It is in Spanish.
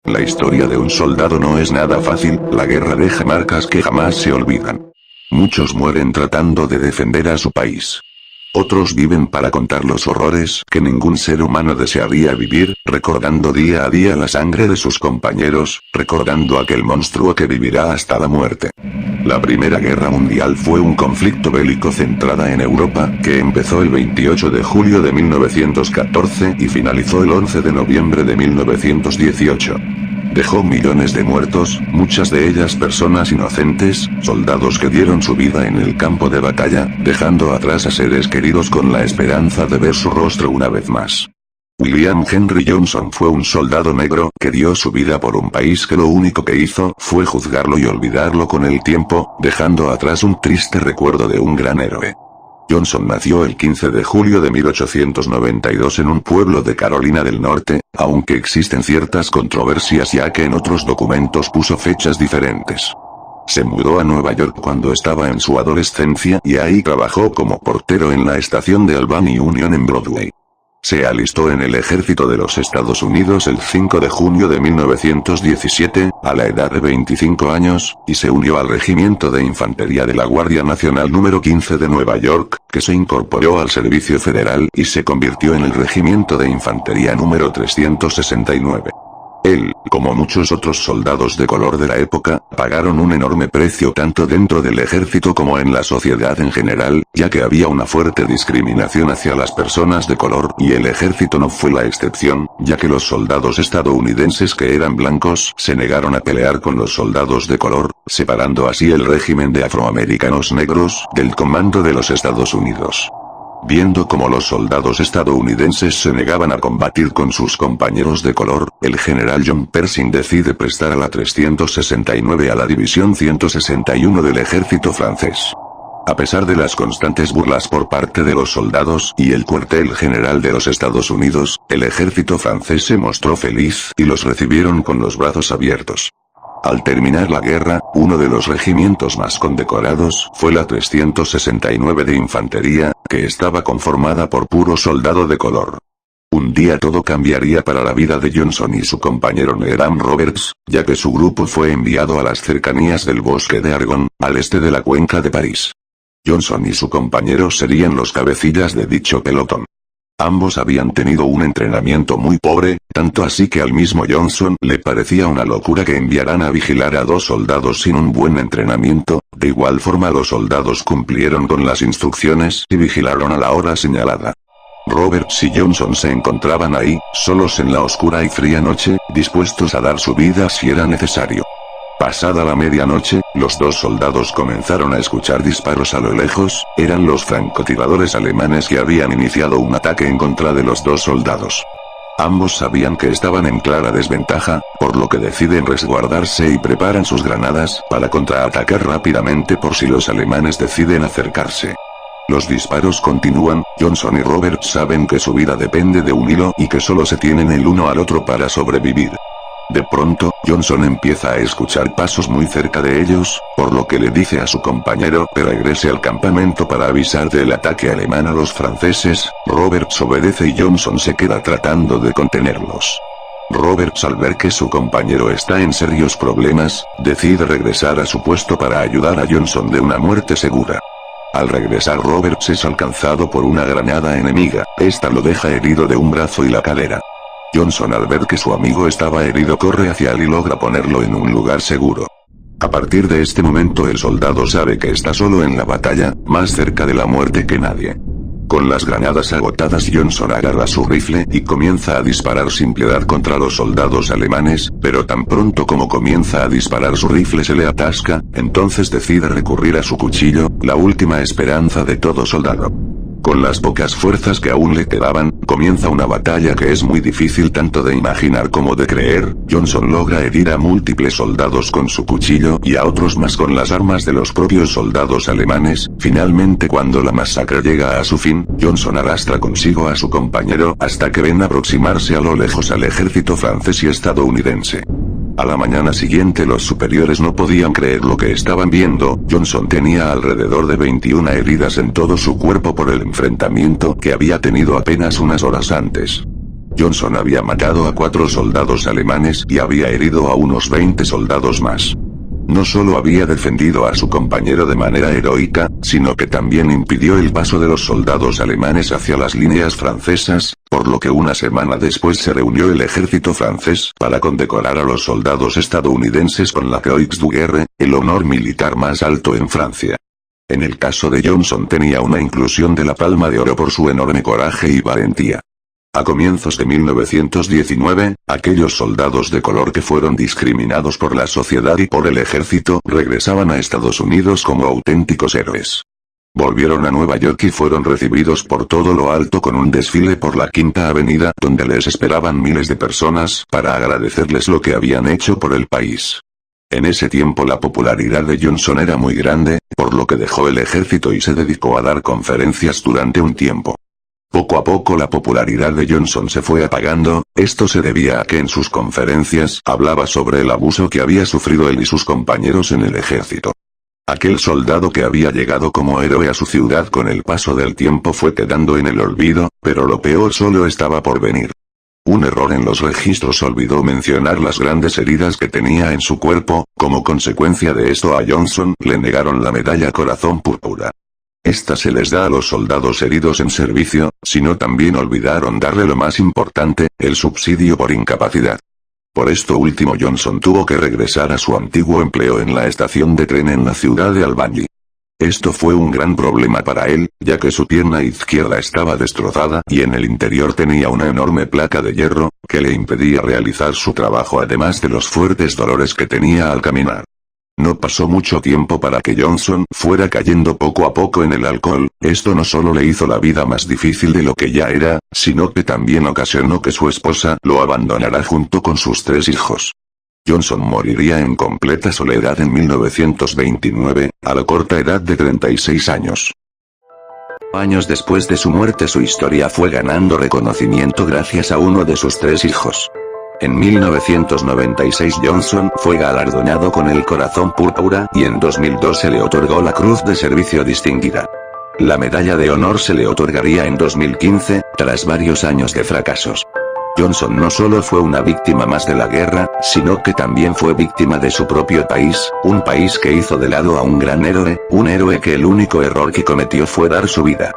La historia de un soldado no es nada fácil, la guerra deja marcas que jamás se olvidan. Muchos mueren tratando de defender a su país. Otros viven para contar los horrores que ningún ser humano desearía vivir, recordando día a día la sangre de sus compañeros, recordando aquel monstruo que vivirá hasta la muerte. La Primera Guerra Mundial fue un conflicto bélico centrada en Europa, que empezó el 28 de julio de 1914 y finalizó el 11 de noviembre de 1918. Dejó millones de muertos, muchas de ellas personas inocentes, soldados que dieron su vida en el campo de batalla, dejando atrás a seres queridos con la esperanza de ver su rostro una vez más. William Henry Johnson fue un soldado negro que dio su vida por un país que lo único que hizo fue juzgarlo y olvidarlo con el tiempo, dejando atrás un triste recuerdo de un gran héroe. Johnson nació el 15 de julio de 1892 en un pueblo de Carolina del Norte, aunque existen ciertas controversias ya que en otros documentos puso fechas diferentes. Se mudó a Nueva York cuando estaba en su adolescencia y ahí trabajó como portero en la estación de Albany Union en Broadway. Se alistó en el ejército de los Estados Unidos el 5 de junio de 1917, a la edad de 25 años, y se unió al Regimiento de Infantería de la Guardia Nacional número 15 de Nueva York, que se incorporó al servicio federal y se convirtió en el Regimiento de Infantería número 369. Él, como muchos otros soldados de color de la época, pagaron un enorme precio tanto dentro del ejército como en la sociedad en general, ya que había una fuerte discriminación hacia las personas de color y el ejército no fue la excepción, ya que los soldados estadounidenses que eran blancos se negaron a pelear con los soldados de color, separando así el régimen de afroamericanos negros del comando de los Estados Unidos. Viendo cómo los soldados estadounidenses se negaban a combatir con sus compañeros de color, el general John Pershing decide prestar a la 369 a la División 161 del ejército francés. A pesar de las constantes burlas por parte de los soldados y el cuartel general de los Estados Unidos, el ejército francés se mostró feliz y los recibieron con los brazos abiertos. Al terminar la guerra, uno de los regimientos más condecorados fue la 369 de Infantería, que estaba conformada por puro soldado de color. Un día todo cambiaría para la vida de Johnson y su compañero Needham Roberts, ya que su grupo fue enviado a las cercanías del bosque de Argonne, al este de la cuenca de París. Johnson y su compañero serían los cabecillas de dicho pelotón. Ambos habían tenido un entrenamiento muy pobre, tanto así que al mismo Johnson le parecía una locura que enviaran a vigilar a dos soldados sin un buen entrenamiento. De igual forma los soldados cumplieron con las instrucciones y vigilaron a la hora señalada. Roberts y Johnson se encontraban ahí, solos en la oscura y fría noche, dispuestos a dar su vida si era necesario. Pasada la medianoche, los dos soldados comenzaron a escuchar disparos a lo lejos, eran los francotiradores alemanes que habían iniciado un ataque en contra de los dos soldados. Ambos sabían que estaban en clara desventaja, por lo que deciden resguardarse y preparan sus granadas para contraatacar rápidamente por si los alemanes deciden acercarse. Los disparos continúan, Johnson y Roberts saben que su vida depende de un hilo y que solo se tienen el uno al otro para sobrevivir. De pronto, Johnson empieza a escuchar pasos muy cerca de ellos, por lo que le dice a su compañero que regrese al campamento para avisar del ataque alemán a los franceses. Roberts obedece y Johnson se queda tratando de contenerlos. Roberts, al ver que su compañero está en serios problemas, decide regresar a su puesto para ayudar a Johnson de una muerte segura. Al regresar Roberts es alcanzado por una granada enemiga, esta lo deja herido de un brazo y la cadera. Johnson, al ver que su amigo estaba herido, corre hacia él y logra ponerlo en un lugar seguro. A partir de este momento el soldado sabe que está solo en la batalla, más cerca de la muerte que nadie. Con las granadas agotadas Johnson agarra su rifle y comienza a disparar sin piedad contra los soldados alemanes, pero tan pronto como comienza a disparar su rifle se le atasca, entonces decide recurrir a su cuchillo, la última esperanza de todo soldado. Con las pocas fuerzas que aún le quedaban, comienza una batalla que es muy difícil tanto de imaginar como de creer. Johnson logra herir a múltiples soldados con su cuchillo y a otros más con las armas de los propios soldados alemanes. Finalmente, cuando la masacre llega a su fin, Johnson arrastra consigo a su compañero hasta que ven aproximarse a lo lejos al ejército francés y estadounidense. A la mañana siguiente los superiores no podían creer lo que estaban viendo. Johnson tenía alrededor de 21 heridas en todo su cuerpo por el enfrentamiento que había tenido apenas unas horas antes. Johnson había matado a 4 soldados alemanes y había herido a unos 20 soldados más. No solo había defendido a su compañero de manera heroica, sino que también impidió el paso de los soldados alemanes hacia las líneas francesas, por lo que una semana después se reunió el ejército francés para condecorar a los soldados estadounidenses con la Croix de Guerre, el honor militar más alto en Francia. En el caso de Johnson tenía una inclusión de la Palma de Oro por su enorme coraje y valentía. A comienzos de 1919, aquellos soldados de color que fueron discriminados por la sociedad y por el ejército regresaban a Estados Unidos como auténticos héroes. Volvieron a Nueva York y fueron recibidos por todo lo alto con un desfile por la Quinta Avenida donde les esperaban miles de personas para agradecerles lo que habían hecho por el país. En ese tiempo la popularidad de Johnson era muy grande, por lo que dejó el ejército y se dedicó a dar conferencias durante un tiempo. Poco a poco la popularidad de Johnson se fue apagando, esto se debía a que en sus conferencias hablaba sobre el abuso que había sufrido él y sus compañeros en el ejército. Aquel soldado que había llegado como héroe a su ciudad con el paso del tiempo fue quedando en el olvido, pero lo peor solo estaba por venir. Un error en los registros olvidó mencionar las grandes heridas que tenía en su cuerpo, como consecuencia de esto a Johnson le negaron la medalla Corazón Púrpura. Esta se les da a los soldados heridos en servicio, sino también olvidaron darle lo más importante, el subsidio por incapacidad. Por esto último Johnson tuvo que regresar a su antiguo empleo en la estación de tren en la ciudad de Albany. Esto fue un gran problema para él, ya que su pierna izquierda estaba destrozada y en el interior tenía una enorme placa de hierro, que le impedía realizar su trabajo además de los fuertes dolores que tenía al caminar. No pasó mucho tiempo para que Johnson fuera cayendo poco a poco en el alcohol, esto no solo le hizo la vida más difícil de lo que ya era, sino que también ocasionó que su esposa lo abandonara junto con sus 3 hijos. Johnson moriría en completa soledad en 1929, a la corta edad de 36 años. Años después de su muerte su historia fue ganando reconocimiento gracias a uno de sus 3 hijos. En 1996 Johnson fue galardonado con el Corazón Púrpura y en 2002 se le otorgó la Cruz de Servicio Distinguida. La medalla de honor se le otorgaría en 2015, tras varios años de fracasos. Johnson no solo fue una víctima más de la guerra, sino que también fue víctima de su propio país, un país que hizo de lado a un gran héroe, un héroe que el único error que cometió fue dar su vida.